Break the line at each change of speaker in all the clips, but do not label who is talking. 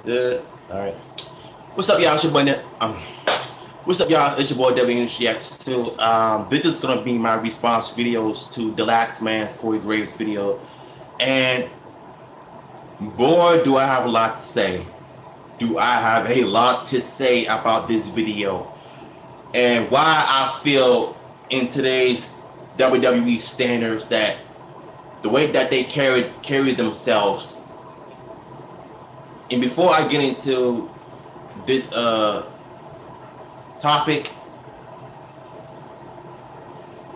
Good. All right. What's up, y'all? It's your boy. What's up, y'all? It's your boy W2. This is gonna be my response videos to Delaxman's Cory Graves video, and boy, do I have a lot to say. Do I have a lot to say about this video and why I feel in today's WWE standards that the way that they carry themselves. And before I get into this topic,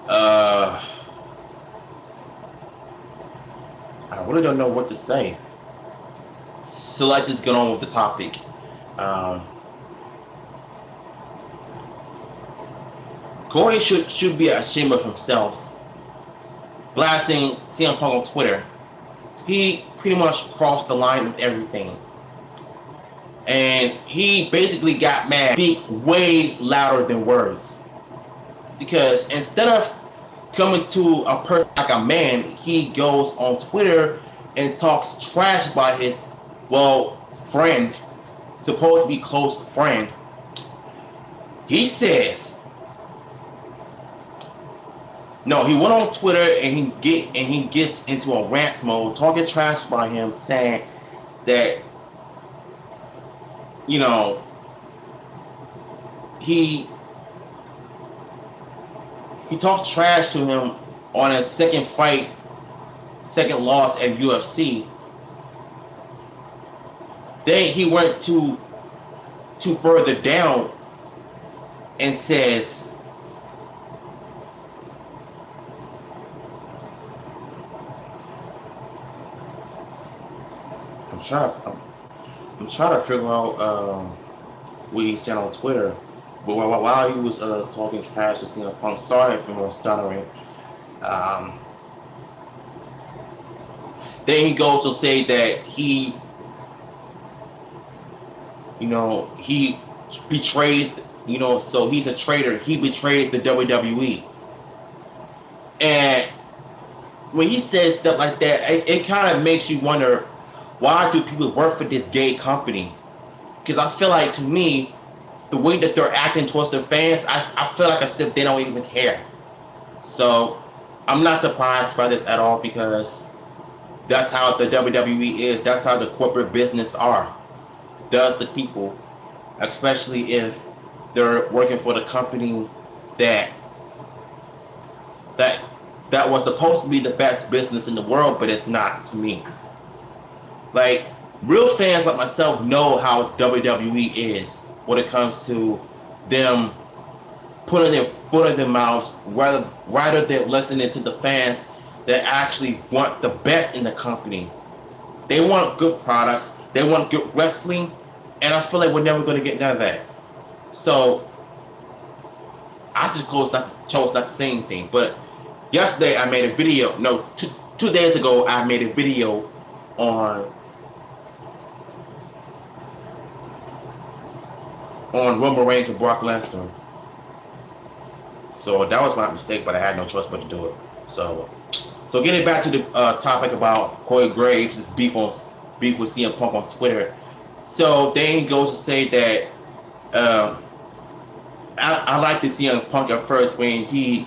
I really don't know what to say. So let's just get on with the topic. Cory should be ashamed of himself. Blasting CM Punk on Twitter. He pretty much crossed the line with everything. And he basically got mad, speak way louder than words. Because instead of coming to a person like a man, he goes on Twitter and talks trash about his, friend, supposed to be close friend. He says, no, he went on Twitter and he gets into a rant mode, talking trash about him, saying that, you know, he talked trash to him on his second loss at UFC. Then he went to further down and says, I'm trying to figure out what he said on Twitter, but while he was talking trash to CM Punk, sorry if I'm stuttering. Then he goes to say that he betrayed, so he's a traitor. He betrayed the WWE. And when he says stuff like that, it kind of makes you wonder, why do people work for this gay company? Because I feel like, to me, the way that they're acting towards their fans, I feel like as if they don't even care. So I'm not surprised by this at all, because that's how the WWE is. That's how the corporate business does the people, especially if they're working for the company that was supposed to be the best business in the world, but it's not, to me. Like, real fans like myself know how WWE is when it comes to them putting their foot in their mouths rather than listening to the fans that actually want the best in the company. They want good products. They want good wrestling. And I feel like we're never going to get none of that. So I just chose not to say anything. But yesterday I made a video. No, two days ago I made a video on Roman Reigns and Brock Lesnar. So that was my mistake, but I had no choice but to do it. So getting back to the topic about Cory Graves' beef with CM Punk on Twitter. So then he goes to say that I like the CM Punk at first when he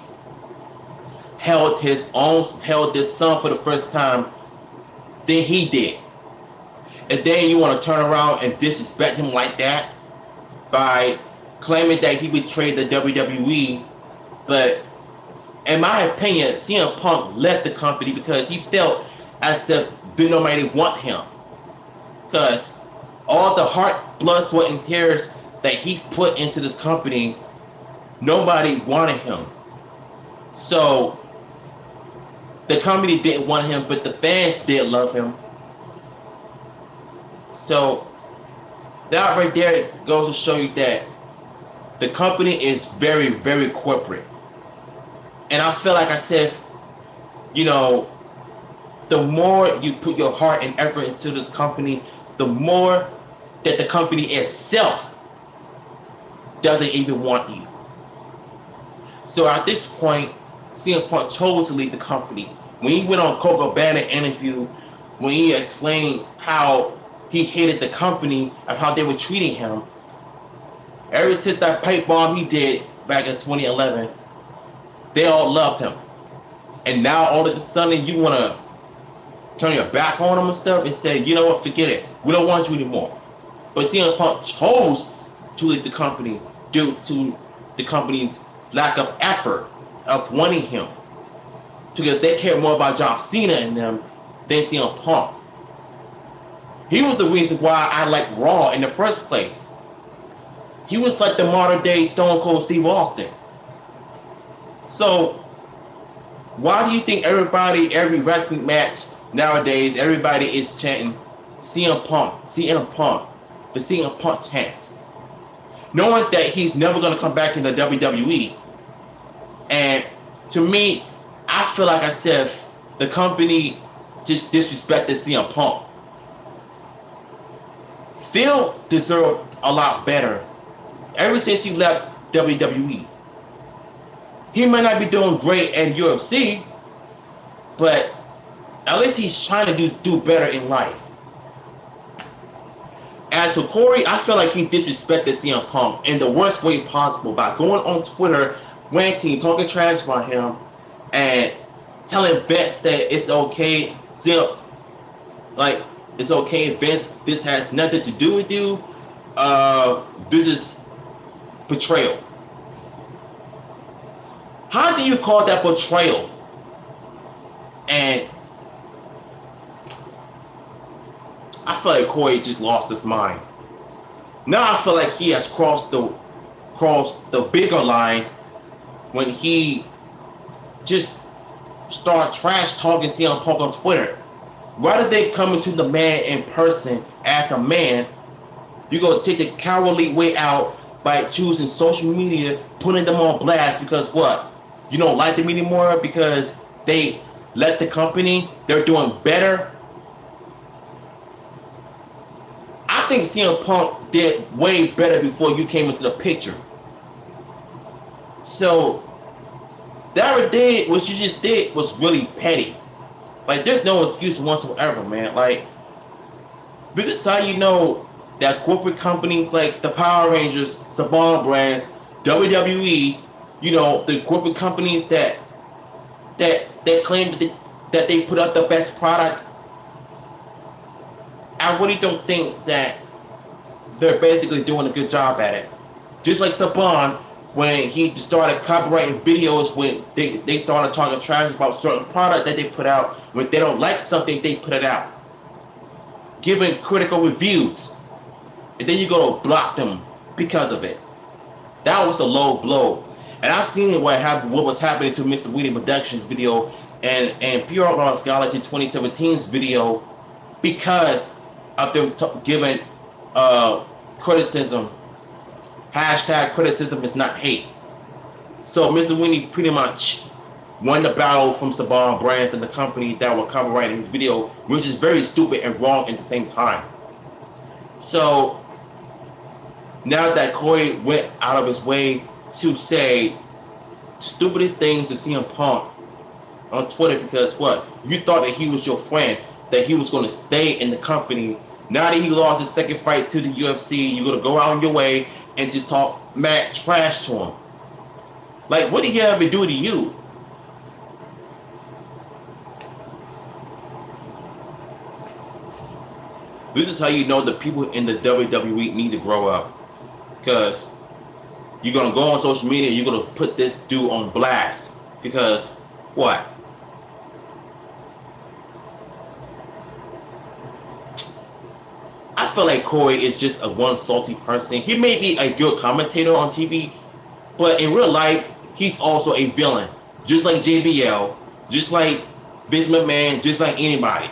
held his son for the first time than he did. And then you want to turn around and disrespect him like that by claiming that he betrayed the WWE. But in my opinion, CM Punk left the company because he felt as if nobody want him. Because all the heart, blood, sweat, and tears that he put into this company, nobody wanted him. So the company didn't want him, but the fans did love him. So that right there goes to show you that the company is very, very corporate. And I feel like I said, the more you put your heart and effort into this company, the more that the company itself doesn't even want you. So at this point, CM Punk chose to leave the company. When he went on Coco Banner interview, when he explained how he hated the company of how they were treating him. Ever since that pipe bomb he did back in 2011, they all loved him. And now all of a sudden you want to turn your back on him and stuff and say, you know what, forget it. We don't want you anymore. But CM Punk chose to leave the company due to the company's lack of effort of wanting him. Because they care more about John Cena and them than CM Punk. He was the reason why I like Raw in the first place. He was like the modern day Stone Cold Steve Austin. So, why do you think every wrestling match nowadays, everybody is chanting CM Punk, the CM Punk chants? Knowing that he's never going to come back in the WWE. And to me, I feel like as if the company just disrespected CM Punk. Phil deserved a lot better ever since he left WWE. He might not be doing great in UFC, but at least he's trying to do better in life. As for Cory, I feel like he disrespected CM Punk in the worst way possible by going on Twitter, ranting, talking trash about him, and telling Vince that it's okay. It's okay, Vince, this has nothing to do with you. This is betrayal. How do you call that betrayal? And I feel like Cory just lost his mind. Now I feel like he has crossed the bigger line when he just start trash talking CM Punk on Twitter. Rather than coming to the man in person as a man, you're going to take the cowardly way out by choosing social media, putting them on blast because what? You don't like them anymore because they left the company, they're doing better. I think CM Punk did way better before you came into the picture. So, that what you just did was really petty. Like, there's no excuse whatsoever, man. Like, this is how you know that corporate companies like the Power Rangers, Saban Brands, WWE, you know, the corporate companies that claim that they put out the best product, I really don't think that they're basically doing a good job at it. Just like Saban, when he started copyrighting videos, when they started talking trash about certain product that they put out, when they don't like something, they put it out. Giving critical reviews. And then you go to block them because of it. That was a low blow. And I've seen what was happening to Mr. Whedon Productions video and Pure Outlaw Galaxy 2017's video because of them giving criticism. Hashtag criticism is not hate. So Mr. Winnie pretty much won the battle from Saban Brands and the company that were copyrighting his video, which is very stupid and wrong at the same time. So now that Cory went out of his way to say stupidest things to CM Punk on Twitter because what? You thought that he was your friend, that he was going to stay in the company. Now that he lost his second fight to the UFC, you're going to go out on your way and just talk mad trash to him. Like, what did he ever do to you? This is how you know the people in the WWE need to grow up. Because you're going to go on social media and you're going to put this dude on blast. Because, what? I feel like Cory is just a one salty person. He may be a good commentator on TV, but in real life, he's also a villain. Just like JBL, just like Vince McMahon, just like anybody.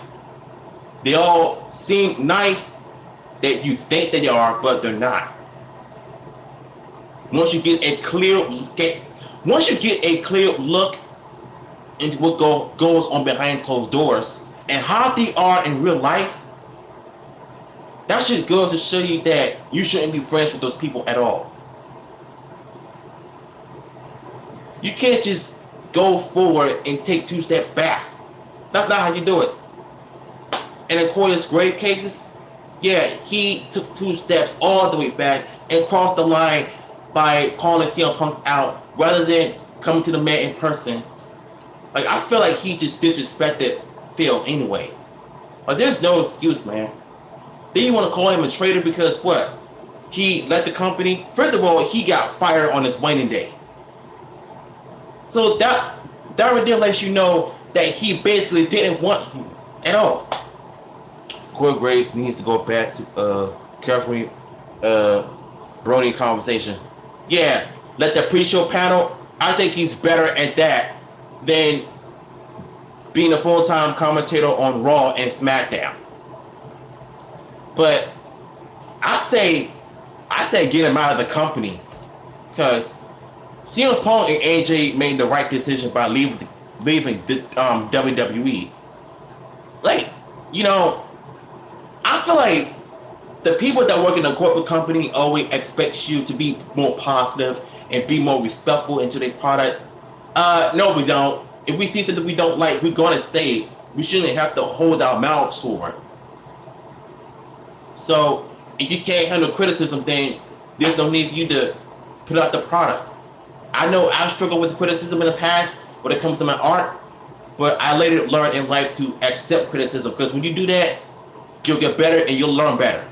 They all seem nice that you think they are, but they're not. Once you get a clear look into what goes on behind closed doors and how they are in real life, that shit goes to show you that you shouldn't be friends with those people at all. You can't just go forward and take 2 steps back. That's not how you do it. And in Cory's grave cases, Yeah, he took 2 steps all the way back and crossed the line by calling CM Punk out rather than coming to the man in person. Like, I feel like he just disrespected Phil anyway. But there's no excuse, man. Then you want to call him a traitor because what? He left the company. First of all, he got fired on his wedding day. So that right there lets you know that he basically didn't want you at all. Cory Graves needs to go back to carefully Brody conversation. Yeah, let the pre-show panel. I think he's better at that than being a full-time commentator on Raw and SmackDown. But I say get him out of the company because CM Punk and AJ made the right decision by leaving the WWE. Like, you know, I feel like the people that work in a corporate company always expect you to be more positive and be more respectful into their product. No, we don't. If we see something we don't like, we're gonna say it. We shouldn't have to hold our mouths for it. So if you can't handle criticism, then there's no need for you to put out the product. I know I've struggled with criticism in the past when it comes to my art, but I later learned in life to accept criticism because when you do that, you'll get better and you'll learn better.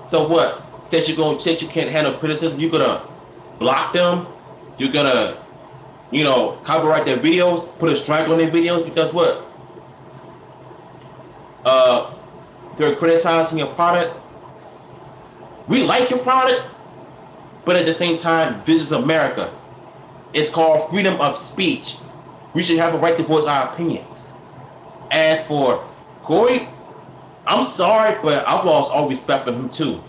So what? Since you can't handle criticism, you're gonna block them. You're gonna, you know, copyright their videos, put a strike on their videos because what? They're criticizing your product. We like your product, but at the same time, this is America. It's called freedom of speech. We should have a right to voice our opinions. As for Cory, I'm sorry, but I've lost all respect for him too.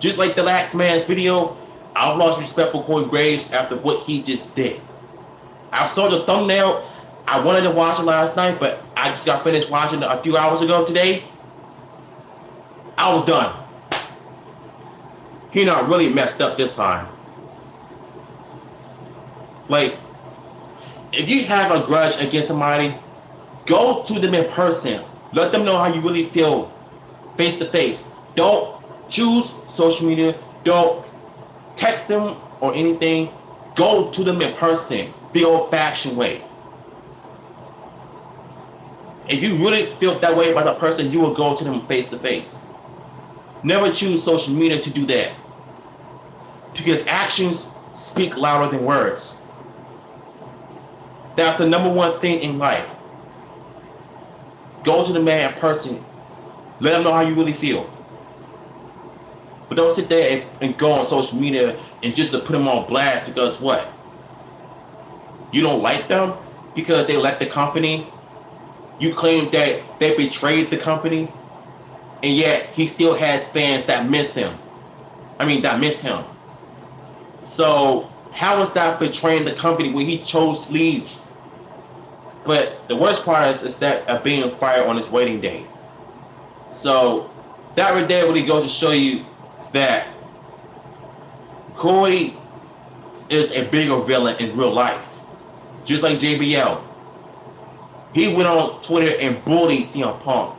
Just like the Delaxman's video, I've lost respect for Cory Graves after what he just did. I saw the thumbnail. I wanted to watch it last night, but I just got finished watching it a few hours ago today. I was done. He not really messed up this time. Like, if you have a grudge against somebody, go to them in person. Let them know how you really feel face to face. Don't choose social media. Don't text them or anything. Go to them in person, the old-fashioned way. If you really feel that way about a person, you will go to them face to face. Never choose social media to do that. Because actions speak louder than words. That's the number one thing in life. Go to the man in person. Let him know how you really feel. But don't sit there and go on social media and just to put them on blast because what? You don't like them because they left the company. You claim that they betrayed the company. And yet he still has fans that miss him. That miss him. So how is that betraying the company when he chose to leave? But the worst part is that being fired on his wedding day. So that right there really goes to show you that Cory is a bigger villain in real life. Just like JBL. He went on Twitter and bullied CM Punk.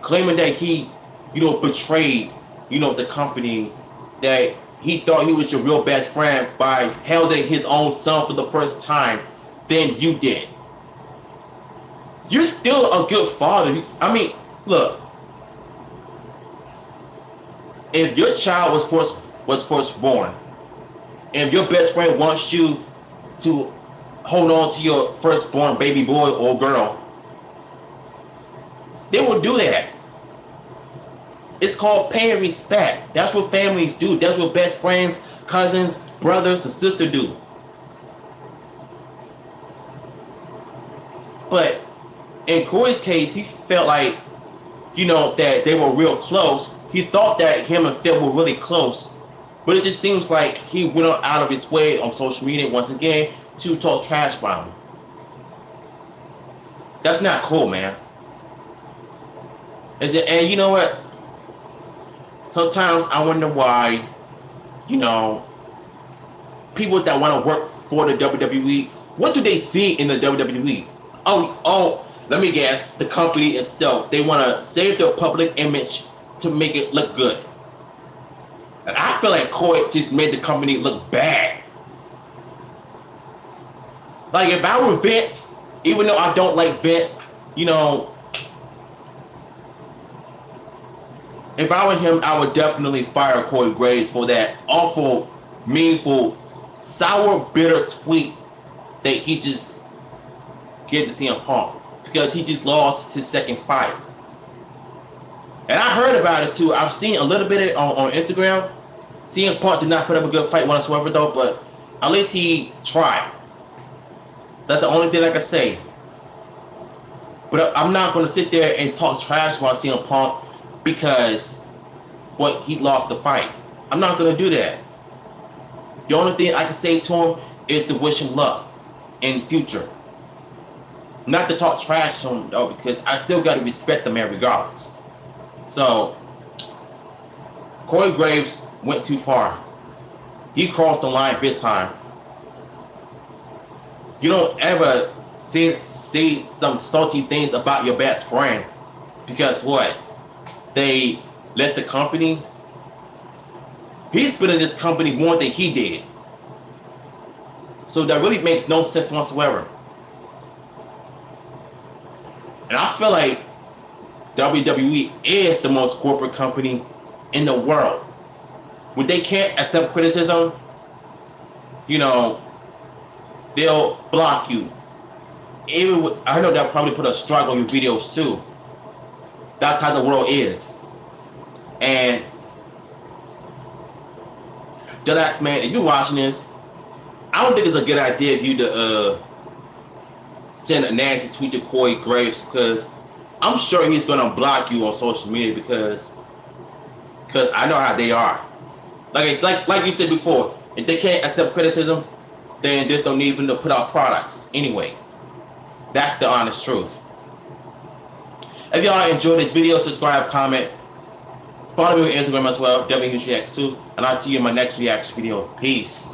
Claiming that he, betrayed, the company, that he thought he was your real best friend by holding his own son for the first time than you did. You're still a good father. Look. If your child was first born, and if your best friend wants you to hold on to your firstborn baby boy or girl, they will do that. It's called paying respect. That's what families do. That's what best friends, cousins, brothers, and sisters do. But in Cory's case, he felt like, that they were real close. He thought that him and Phil were really close. But it just seems like he went out of his way on social media once again to talk trash about him. That's not cool, man. And you know what? Sometimes I wonder why, people that want to work for the WWE, what do they see in the WWE? Oh, let me guess, the company itself, they want to save their public image to make it look good. And I feel like Cory just made the company look bad. Like, if I were Vince, even though I don't like Vince, you know, if I were him, I would definitely fire Cory Graves for that awful, meaningful, sour, bitter tweet that he just gave to CM Punk, because he just lost his second fight. And I heard about it too. I've seen a little bit of it on Instagram. CM Punk did not put up a good fight whatsoever though, but at least he tried. That's the only thing I can say. But I'm not going to sit there and talk trash about CM Punk because he lost the fight. I'm not going to do that. The only thing I can say to him is to wish him luck in future. Not to talk trash to him though, because I still got to respect the man regardless. So Cory Graves went too far. He crossed the line big time. You don't ever say some salty things about your best friend, because what? They let the company. He's been in this company more than he did. So that really makes no sense whatsoever. And I feel like WWE is the most corporate company in the world. When they can't accept criticism, you know, they'll block you. Even I know they'll probably put a strike on your videos too. That's how the world is. And Delaxman, if you're watching this, I don't think it's a good idea of you to send a nasty tweet to Cory Graves, because I'm sure he's gonna block you on social media because I know how they are. Like it's like you said before, if they can't accept criticism, then there's no need for them to put out products anyway. That's the honest truth. If y'all enjoyed this video, subscribe, comment, follow me on Instagram as well, WHX2, and I'll see you in my next reaction video. Peace.